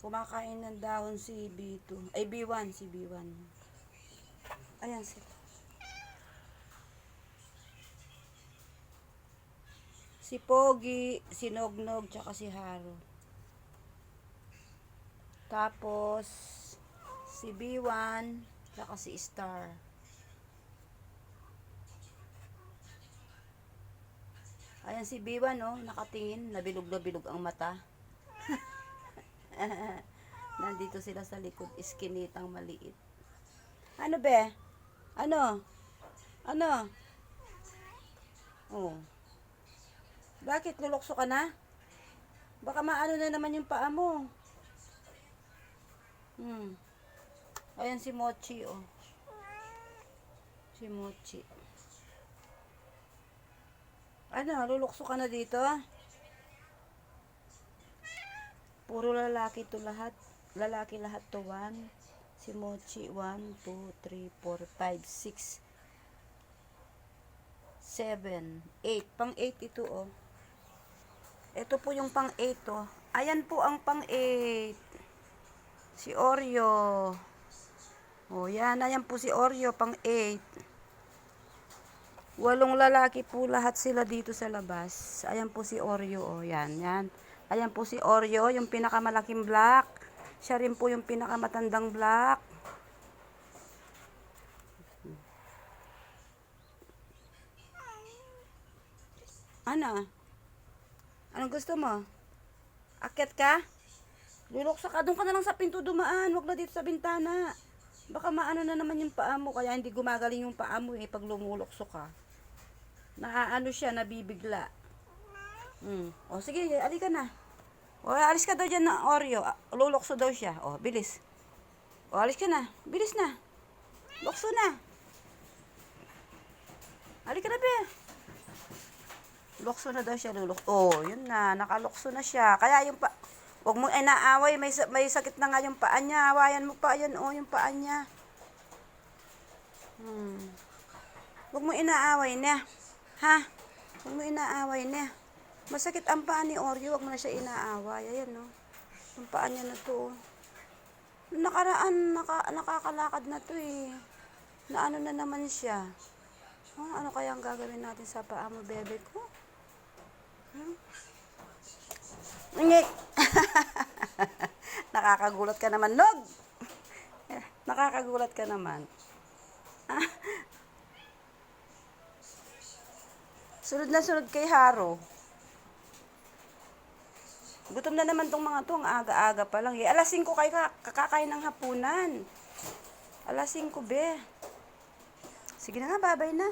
Kumakain ng dahon si B2. Ay, B1. Si B1. Ayan sila. Si Pogi, si Nognog, tsaka si Haro. Tapos, si B1, tsaka si Star. Ayan si B1, oh, nakatingin, nabilog na bilog ang mata. Nandito sila sa likod, iskinitang maliit. Ano be? Ano? Ano? Oh. Bakit lulokso ka na? Baka maano na naman yung paa mo. Ayan si Mochi, oh. Si Mochi. Ano, lulukso ka na dito? Puro lalaki to lahat. Lalaki lahat to. 1. Si Mochi, 1, 2, 3, 4, 5, 6, 7, 8. Pang 8 ito, oh. Ito po yung pang 8, oh. Ayan po ang pang 8. Si Oreo. Oh, yan. Ayan po si Oreo, pang 8. 8 lalaki po lahat sila dito sa labas. Ayan po si Oreo, oh. Yan, yan. Ayan po si Oreo, yung pinakamalaking black. Siya rin po yung pinakamatandang black. Ano? Anong gusto mo? Akyat ka? Luloksa ka. Doon ka na lang sa pinto dumaan. Huwag na dito sa bintana. Baka maano na naman yung paa mo. Kaya hindi gumagaling yung paa mo, pag lumulokso ka. Naaano siya, nabibigla. O sige, alika na. O alis ka daw dyan ng Oreo. Lulokso daw siya. O, bilis. O, alis ka na. Bilis na. Lukso na. Alika na, be. Lukso na daw siya, lulokso. O, yun na. Nakalukso na siya. Kaya yung huwag mo inaaway. May sakit na nga yung paa niya. Awayan mo pa. Yan, o, yung paa niya. Huwag mo inaaway niya. Ha? Huwag mo inaaway niya. Masakit ang paa ni Oreo. Huwag mo na siya inaaway. Ayan, no. Yung paa niya na to. Nakaraan, nakakalakad na to, eh. Naano na naman siya. Ano kaya ang gagawin natin sa paa mo, bebe ko? Ngik! Nakakagulat ka naman, Nog! Nakakagulat ka naman. Sunod na sunod kay Haro. Gutom na naman tong mga to. Ang aga-aga pa lang. Alas 5 kayo kakakain ng hapunan. Alas 5, be. Sige na nga, babay na.